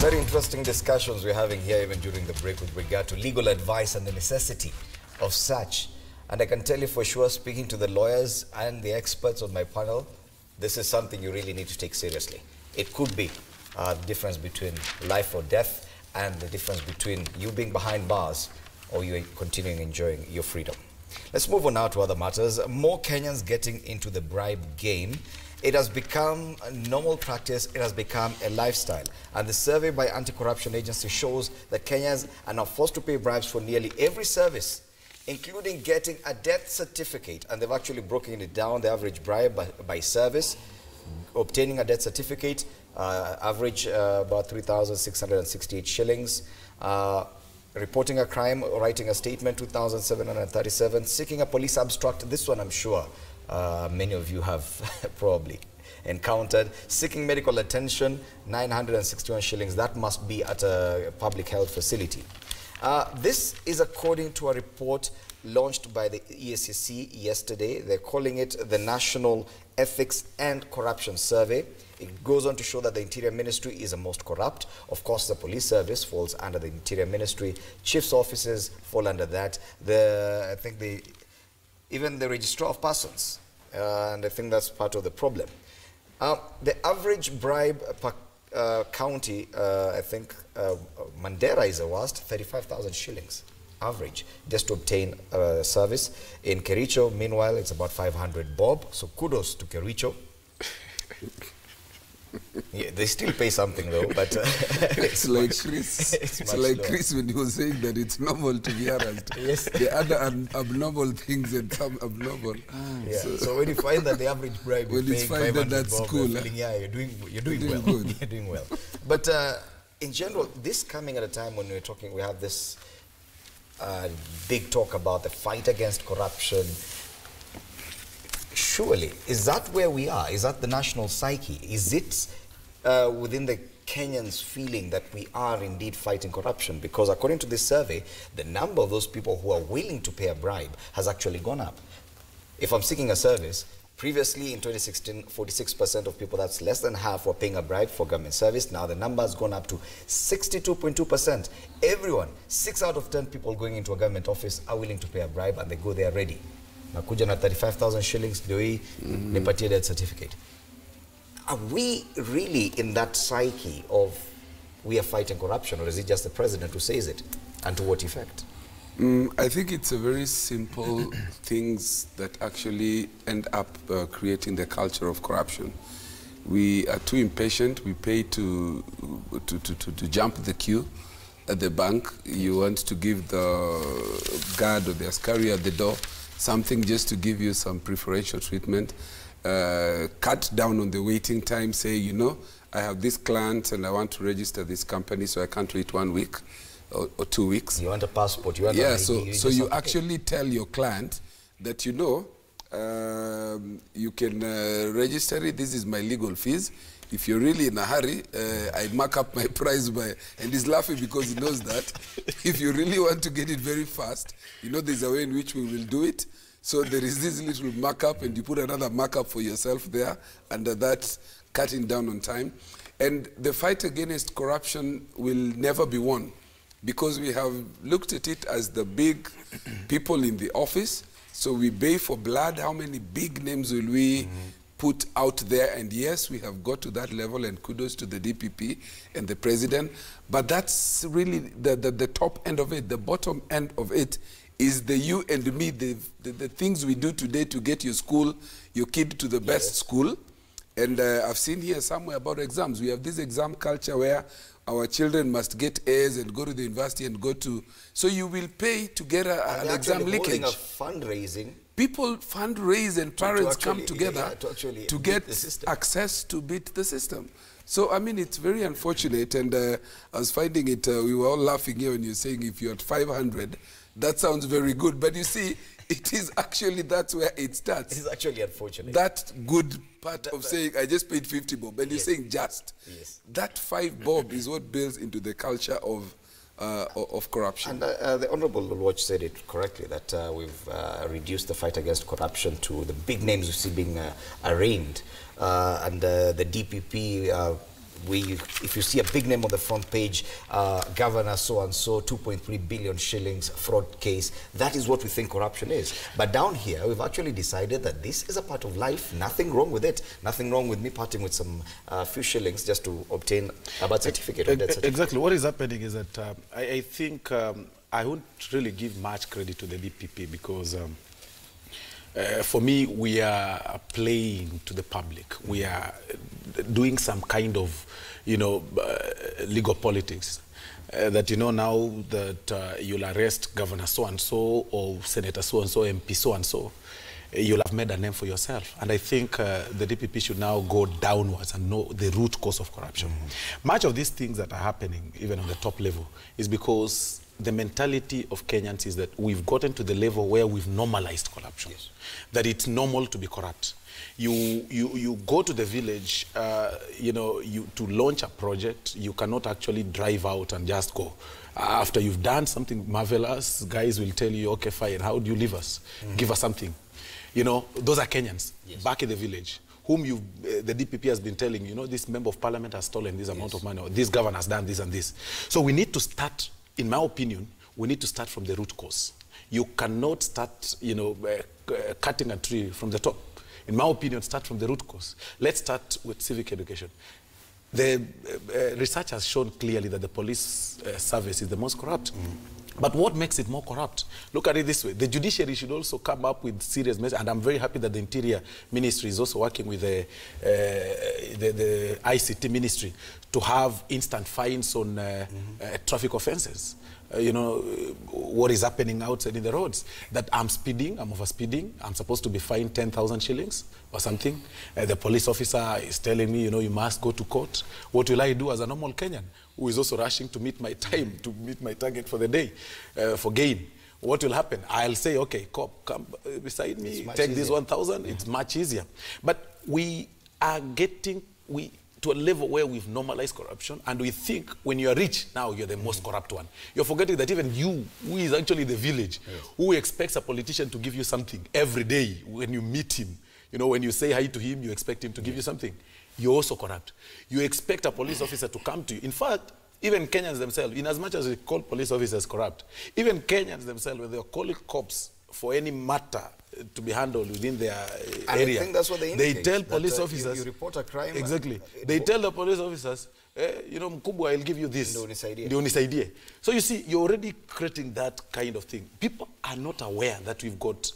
Very interesting discussions we're having here even during the break with regard to legal advice and the necessity of such. And I can tell you for sure, speaking to the lawyers and the experts on my panel, this is something you really need to take seriously. It could be the difference between life or death and the difference between you being behind bars or you continuing enjoying your freedom. Let's move on now to other matters. More Kenyans getting into the bribe game. It has become a normal practice. It has become a lifestyle. And the survey by Anti-Corruption Agency shows that Kenyans are now forced to pay bribes for nearly every service, including getting a death certificate. And they've actually broken it down, the average bribe by service. Obtaining a death certificate, average about 3,668 shillings. Reporting a crime, writing a statement, 2,737. Seeking a police abstract, this one I'm sure many of you have probably encountered. Seeking medical attention, 961 shillings. That must be at a public health facility. This is according to a report launched by the EACC yesterday. They're calling it the National Ethics and Corruption Survey. It goes on to show that the Interior Ministry is the most corrupt. Of course, the police service falls under the Interior Ministry. Chief's offices fall under that. I think even the Registrar of Persons, and I think that's part of the problem. The average bribe per county, I think Mandera is the worst, 35,000 shillings average, just to obtain a service. In Kericho, meanwhile, it's about 500 bob. So kudos to Kericho. Yeah, they still pay something though, but it's like Chris. It's like lower. Chris when he was saying that it's normal to be harassed. Yes. The other abnormal things and some abnormal. Yeah. So when you find that the average bribe when you find that that's cool, feeling, yeah, you're doing well. Good. You're doing well. But in general, this coming at a time when we're talking, we have this big talk about the fight against corruption. Surely, is that where we are? Is that the national psyche? Is it within the Kenyans' feeling that we are indeed fighting corruption? Because according to this survey, the number of those people who are willing to pay a bribe has actually gone up. If I'm seeking a service, previously in 2016, 46% of people, that's less than half, were paying a bribe for government service. Now the number has gone up to 62.2%. Everyone, 6 out of 10 people going into a government office are willing to pay a bribe, and they go there ready. Nakuja na 35,000 shillings, do we nipatie death certificate? Are we really in that psyche of we are fighting corruption, or is it just the president who says it, and to what effect? I think it's a very simple things that actually end up creating the culture of corruption. We are too impatient. We pay to jump the queue at the bank. You want to give the guard or the askari at the door something just to give you some preferential treatment. Cut down on the waiting time. Say, you know, I have this client and I want to register this company, so I can't wait 1 week. Or 2 weeks. You want a passport, you want yeah, ID, so you actually tell your client that, you know, you can register it, this is my legal fees. If you're really in a hurry, I mark up my price by, and he's laughing because he knows that. If you really want to get it very fast, you know there's a way in which we will do it. So there is this little markup, and you put another markup for yourself there, under that, cutting down on time. And the fight against corruption will never be won, because we have looked at it as the big people in the office. So we pay for blood. How many big names will we put out there? And yes, we have got to that level, and kudos to the DPP and the president. But that's really the top end of it. The bottom end of it is the you and me, the things we do today to get your kid to the best school. And I've seen here somewhere about exams. We have this exam culture where our children must get A's and go to the university and go to... So you will pay to get an exam leakage. A fundraising. People fundraise and parents come together to get access to beat the system. So, I mean, it's very unfortunate. And I was finding it, we were all laughing here when you're saying if you're at 500, that sounds very good. But you see, it is actually, that's where it starts. It is actually unfortunate. That good part of saying, I just paid 50 bob, and you're saying just. Yes. That 5 bob is what builds into the culture of corruption. And the Honorable Watch said it correctly, that we've reduced the fight against corruption to the big names we see being arraigned. And the DPP if you see a big name on the front page, Governor so-and-so, 2.3 billion shillings fraud case, that is what we think corruption is. But down here, we've actually decided that this is a part of life, nothing wrong with it, nothing wrong with me parting with some few shillings just to obtain a birth certificate or death certificate. Exactly. What is happening is that I think I won't really give much credit to the DPP because for me, we are playing to the public. We are doing some kind of, legal politics. That, now that you'll arrest Governor so-and-so or Senator so-and-so, MP so-and-so, you'll have made a name for yourself. And I think the DPP should now go downwards and know the root cause of corruption. Much of these things that are happening, even on the top level, is because the mentality of Kenyans is that we've gotten to the level where we've normalized corruption. Yes. That it's normal to be corrupt. You go to the village, to launch a project, you cannot actually drive out and just go. After you've done something marvelous, guys will tell you, okay, fine, how do you leave us? Give us something. Those are Kenyans, yes, back in the village, whom the DPP has been telling, this member of parliament has stolen this amount of money, or this governor has done this and this. So we need to start, in my opinion, we need to start from the root cause. You cannot start, cutting a tree from the top. In my opinion, start from the root cause. Let's start with civic education. The research has shown clearly that the police service is the most corrupt. But what makes it more corrupt? Look at it this way. The judiciary should also come up with serious measures, and I'm very happy that the Interior Ministry is also working with the ICT Ministry to have instant fines on traffic offenses. What is happening outside in the roads, that I'm speeding, I'm over speeding, I'm supposed to be fined 10,000 shillings or something. The police officer is telling me, you must go to court. What will I do as a normal Kenyan who is also rushing to meet my time, to meet my target for the day, for gain? What will happen? I'll say, okay, cop, come beside me, take this 1,000. It's much easier. But we are getting, to a level where we've normalized corruption, and we think when you're rich, now you're the most corrupt one. You're forgetting that even you, who is actually the village, who expects a politician to give you something every day when you meet him, when you say hi to him, you expect him to give you something. You're also corrupt. You expect a police officer to come to you. In fact, even Kenyans themselves, in as much as we call police officers corrupt, even Kenyans themselves, when they're calling cops for any matter to be handled within their area, I think that's what they tell police officers. You report a crime. Exactly. They tell the police officers, Mkubwa, I'll give you this. idea. So you see, you're already creating that kind of thing. People are not aware that we've got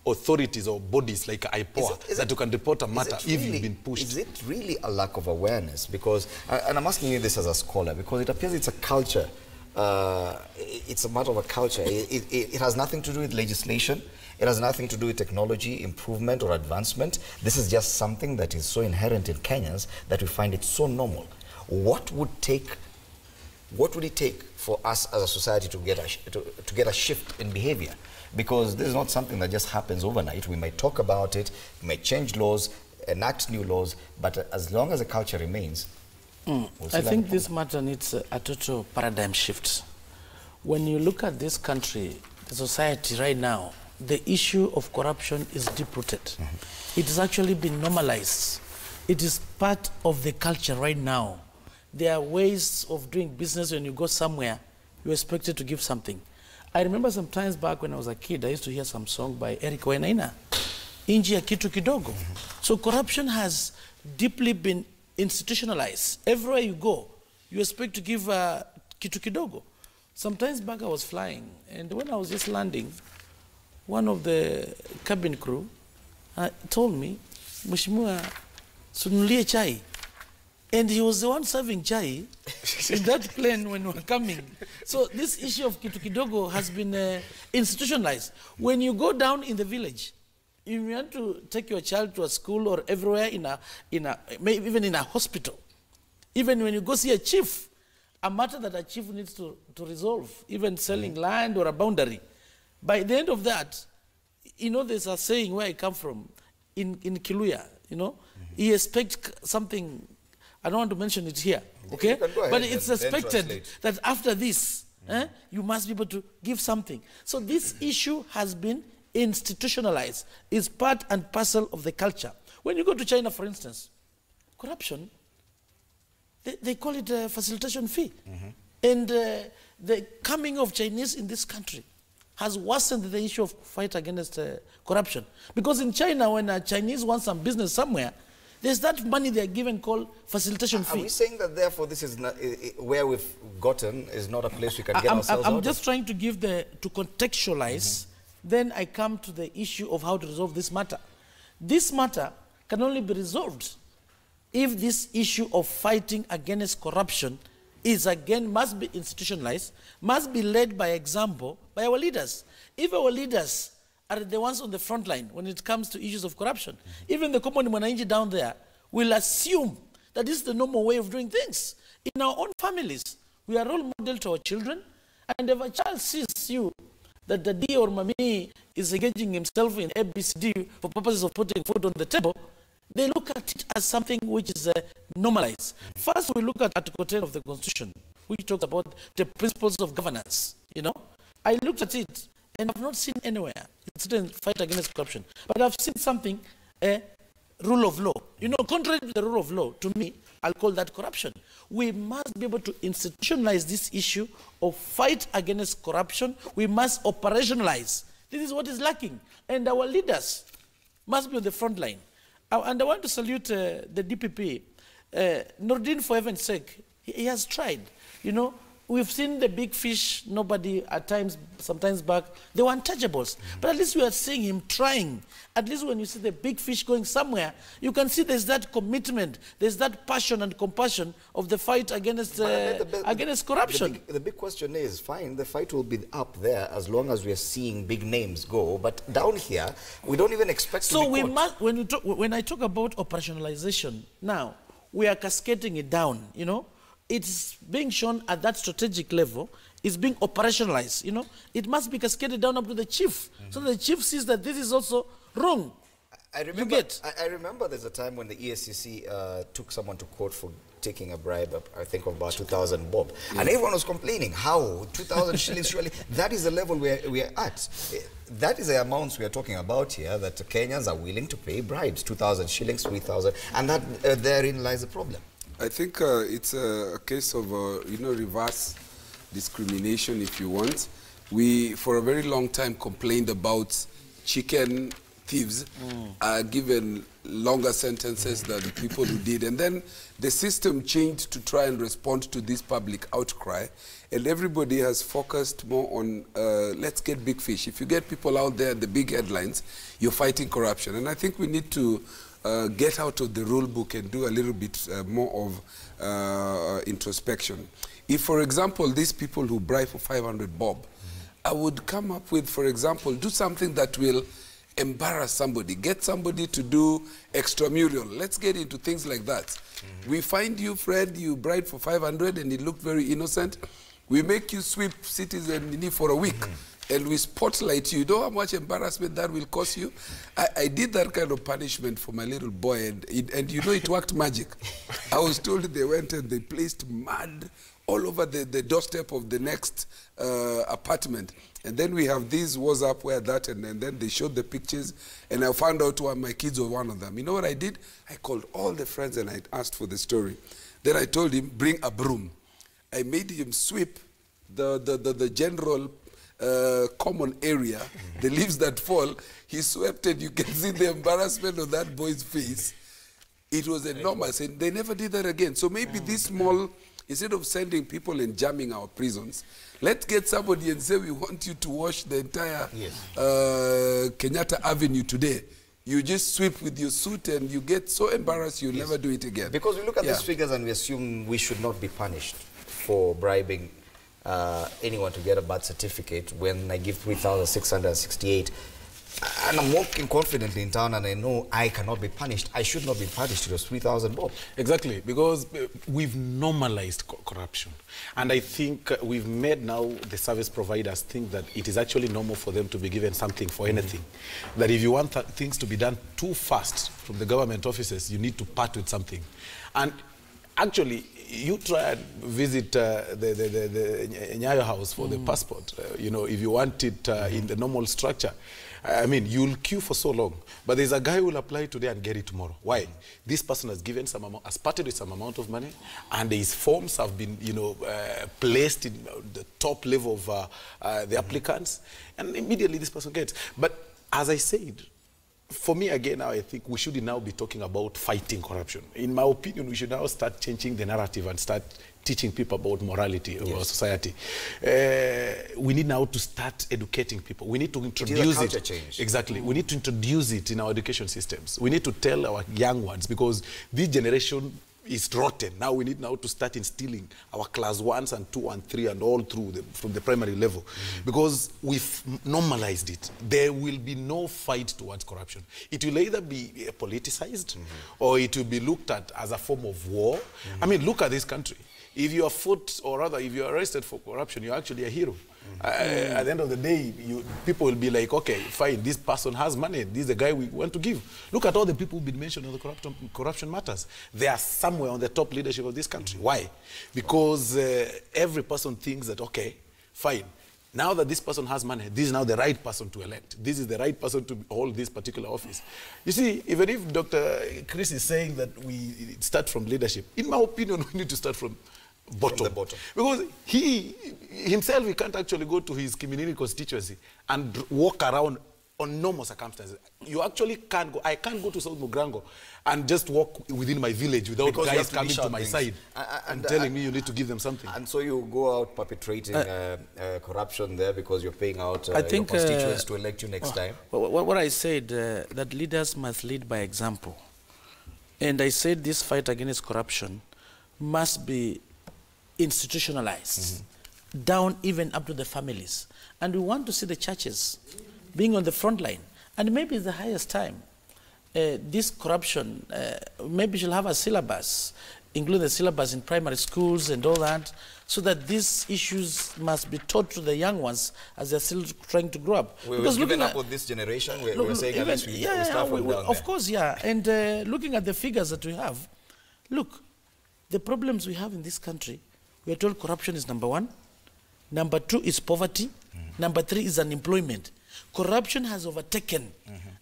authorities or bodies like IPOA that you can report a matter if you've been pushed. Is it really a lack of awareness? Because, and I'm asking you this as a scholar, because it appears it's a culture. It's a matter of a culture. It has nothing to do with legislation. It has nothing to do with technology, improvement or advancement. This is just something that is so inherent in Kenyans that we find it so normal. What would it take for us as a society to get a shift in behavior? Because this is not something that just happens overnight. We might talk about it, we might change laws, enact new laws, but as long as the culture remains, I think this matter needs a total paradigm shift. When you look at this country, the society right now, the issue of corruption is deep-rooted. It has actually been normalized. It is part of the culture right now. There are ways of doing business. When you go somewhere, you're expected to give something. I remember some times back when I was a kid, I used to hear some song by Eric Wainaina, Inji ya kitu kidogo. So corruption has deeply been institutionalized. Everywhere you go, you expect to give kitu kidogo. Sometimes back I was flying, and when I was just landing, one of the cabin crew told me, Mheshimiwa, sunulie chai. And he was the one serving chai in that plane when we were coming. So this issue of kitu kidogo has been institutionalized. When you go down in the village, if you want to take your child to a school or everywhere maybe even in a hospital, even when you go see a chief, a matter that a chief needs to resolve, even selling land or a boundary, by the end of that, there's a saying where I come from, in Kiluya, he expects something. I don't want to mention it here, okay? But it's expected that after this, you must be able to give something. So this issue has been institutionalized. It's part and parcel of the culture. When you go to China, for instance, corruption they call it a facilitation fee. And the coming of Chinese in this country has worsened the issue of fight against corruption. Because in China, when a Chinese wants some business somewhere, there's that money they're given called facilitation fee. Are we saying that therefore this is not, where we've gotten is not a place we can get ourselves out I'm just trying to give to contextualize, then I come to the issue of how to resolve this matter. This matter can only be resolved if this issue of fighting against corruption must be institutionalized, must be led by example by our leaders. If our leaders are the ones on the front line when it comes to issues of corruption, even the common mwananchi down there will assume that this is the normal way of doing things. In our own families, we are role model to our children, and if a child sees you that the daddy or mommy is engaging himself in ABCD for purposes of putting food on the table, they look at it as something which is normalized. First, we look at Article 10 of the Constitution, which talks about the principles of governance. You know, I looked at it and I've not seen anywhere it's written fight against corruption, but I've seen something, rule of law. You know, contrary to the rule of law, to me, I'll call that corruption. We must be able to institutionalize this issue of fight against corruption. We must operationalize. This is what is lacking, and our leaders must be on the front line. And I want to salute the DPP. Nordin, for heaven's sake, he has tried. You know, we've seen the big fish, nobody at times, sometimes back, they were untouchables. But at least we are seeing him trying. At least when you see the big fish going somewhere, you can see there's that commitment, there's that passion and compassion of the fight against corruption. The big question is, fine, the fight will be up there as long as we are seeing big names go, but down here, we don't even expect to be we caught. must, when I talk about operationalization, now, we are cascading it down, you know. It's being shown at that strategic level, it's being operationalized, you know. It must be cascaded down up to the chief, so the chief sees that this is also wrong. I remember there's a time when the EACC took someone to court for taking a bribe, I think of about 2,000 bob. And everyone was complaining, how? 2,000 shillings, surely? That is the level we are at. That is the amounts we are talking about here, that Kenyans are willing to pay bribes, 2,000 shillings, 3,000, and that therein lies the problem. I think it's a case of, reverse discrimination, if you want. We, for a very long time, complained about chicken thieves are given longer sentences than the people who did. And then the system changed to try and respond to this public outcry. And everybody has focused more on, let's get big fish. If you get people out there, the big headlines, you're fighting corruption. And I think we need to get out of the rule book and do a little bit more of introspection. If, for example, these people who bribe for 500 bob, I would come up with, for example, do something that will embarrass somebody, get somebody to do extramural. Let's get into things like that. We find you, Fred, you bribed for 500 and it looked very innocent. We make you sweep Citizen for a week. And we spotlight you. You know how much embarrassment that will cause you? I did that kind of punishment for my little boy, and you know it worked magic. I was told they went and they placed mud all over the doorstep of the next apartment. And then we have these WhatsApp where that, and then they showed the pictures, and I found out my kids were one of them. You know what I did? I called all the friends and I asked for the story. Then I told him, bring a broom. I made him sweep the general common area, the leaves that fall. He swept it. You can see the embarrassment on that boy's face. It was enormous, and they never did that again. So maybe this small, instead of sending people and jamming our prisons, let's get somebody and say, we want you to wash the entire Kenyatta Avenue today. You just sweep with your suit and you get so embarrassed you'll never do it again. Because we look at these figures and we assume we should not be punished for bribing anyone to get a birth certificate when I give 3,668. And I'm walking confidently in town and I know I cannot be punished. I should not be punished. It was 3,000 bob. Exactly, because we've normalized corruption. And I think we've made now the service providers think that it is actually normal for them to be given something for anything. That if you want things to be done too fast from the government offices, you need to part with something. And actually, you try and visit the Nyayo house for the passport, you know, if you want it in the normal structure. I mean, you'll queue for so long, but there's a guy who will apply today and get it tomorrow. Why? This person has given some amount, has parted with some amount of money, and his forms have been, you know, placed in the top level of the applicants, and immediately this person gets. But as I said, for me, again, now I think we should now be talking about fighting corruption. In my opinion, we should now start changing the narrative and start teaching people about morality of our society. We need now to start educating people. We need to introduce it. Change. Exactly. We need to introduce it in our education systems. We need to tell our young ones, because this generation is rotten. Now we need now to start instilling our class 1s and 2 and 3 and all through from the primary level, because we've normalized it. There will be no fight towards corruption. It will either be politicized or it will be looked at as a form of war. I mean, look at this country. If you are fought, or rather, if you are arrested for corruption, you're actually a hero. At the end of the day, people will be like, okay, fine, this person has money. This is the guy we want to give. Look at all the people who've been mentioned on the corruption matters. They are somewhere on the top leadership of this country. Why? Because every person thinks that, okay, fine, now that this person has money, this is now the right person to elect. This is the right person to hold this particular office. You see, even if Dr. Chris is saying that we start from leadership, in my opinion, we need to start from the bottom. Because he himself, he can't actually go to his community constituency and walk around on normal circumstances. You actually can't go. I can't go to South Mugrango and just walk within my village without guys coming to my side and telling me you need to give them something. And so you go out perpetrating corruption there because you're paying out your constituents to elect you next time. What I said, that leaders must lead by example. And I said this fight against corruption must be institutionalized, down even up to the families. And we want to see the churches being on the front line. And maybe it's the highest time. This corruption, maybe she'll have a syllabus, including the syllabus in primary schools and all that, so that these issues must be taught to the young ones as they're still trying to grow up. We're giving up with this generation. We're saying unless we start from down of course, yeah. And looking at the figures that we have, look, the problems we have in this country, we are told corruption is number 1. Number 2 is poverty. Number 3 is unemployment. Corruption has overtaken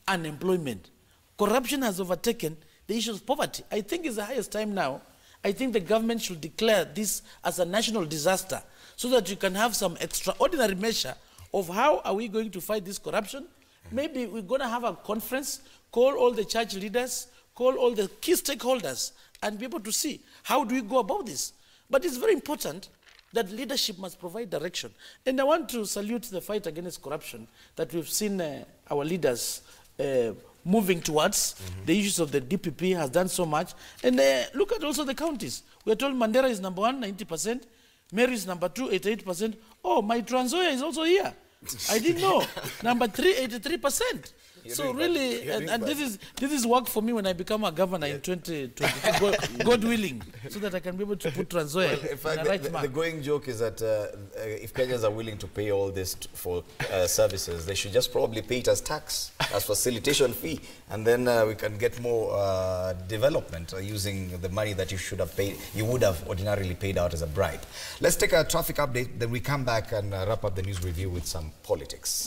unemployment. Corruption has overtaken the issue of poverty. I think it's the highest time now. I think the government should declare this as a national disaster so that you can have some extraordinary measure of how are we going to fight this corruption. Maybe we're going to have a conference, call all the church leaders, call all the key stakeholders, and be able to see how do we go about this. But it's very important that leadership must provide direction. And I want to salute the fight against corruption that we've seen our leaders moving towards. The issues of the DPP has done so much. And look at also the counties. We are told Mandera is number 1, 90%. Mary is number 2, 88%. Oh, my Trans Nzoia is also here. I didn't know. Number 3, 83%. So really, and this is work for me when I become a governor in 2022, God willing, so that I can be able to put Trans Nzoia in fact, the going joke is that if Kenyans are willing to pay all this for services, they should just probably pay it as tax, as facilitation fee, and then we can get more development using the money that you would have ordinarily paid out as a bribe. Let's take a traffic update, then we come back and wrap up the news review with some politics.